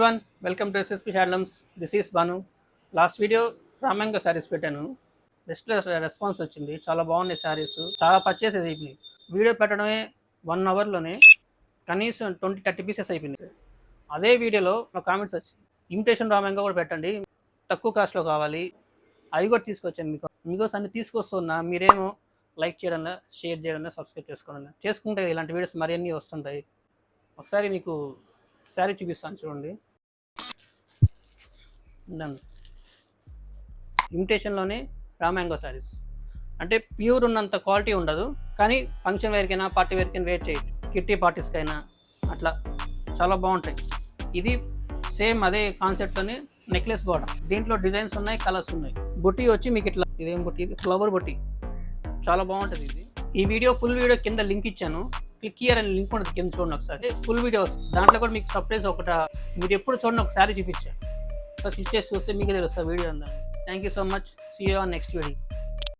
everyone, welcome to SSP Handlooms. This is Banu. Last video రామంగా sarees పెట్టాను. Best response వచ్చింది. చాలా బాగున్నాయి శారీస్, చాలా పర్చేస్ అయిపోయినాయి. వీడియో పెట్టడమే 1 అవర్లోనే కనీసం 20-30 పీసెస్ అయిపోయినాయి. అదే వీడియోలో నా కామెంట్స్ వచ్చింది, ఇమిటేషన్ రామంగా కూడా పెట్టండి, తక్కువ కాస్ట్లో కావాలి. అవి కూడా తీసుకొచ్చాను మీకోసం అన్ని తీసుకొస్తున్నా. మీరేమో లైక్ చేయడంలో, షేర్ చేయడంలో, సబ్స్క్రైబ్ చేసుకుంటే ఇలాంటి వీడియోస్ మరిన్ని వస్తుంటాయి. ఒకసారి మీకు శారీ చూపిస్తాను చూడండి. ఇమిటేషన్లోనే రామ్యాంగో శారీస్ అంటే ప్యూర్ ఉన్నంత క్వాలిటీ ఉండదు, కానీ ఫంక్షన్ వేర్కైనా పార్టీ వేర్కైనా వేర్ చేయొచ్చు. కిట్టి పార్టీస్కైనా అట్లా చాలా బాగుంటాయి. ఇది సేమ్ అదే కాన్సెప్ట్తోనే నెక్లెస్ బార్డర్. దీంట్లో డిజైన్స్ ఉన్నాయి, కలర్స్ ఉన్నాయి. బుట్టి వచ్చి మీకు ఇట్లా, ఇదేం బుట్టి, ఇది ఫ్లవర్ బుట్టి. చాలా బాగుంటుంది ఇది. ఈ వీడియో ఫుల్ వీడియో కింద లింక్ ఇచ్చాను, క్లిక్ హియర్ అని లింక్ ఉంటుంది కింద చూడండి ఒకసారి. ఫుల్ వీడియో వస్తుంది, దాంట్లో కూడా మీకు సర్ప్రైజ్ మీరు ఎప్పుడు చూడండి ఒకసారి చూపించాను. సో క్లిక్ చేసి చూస్తే మీకు తెలుస్తుంది వీడియో ఉందని. Thank you so much. See you on next video.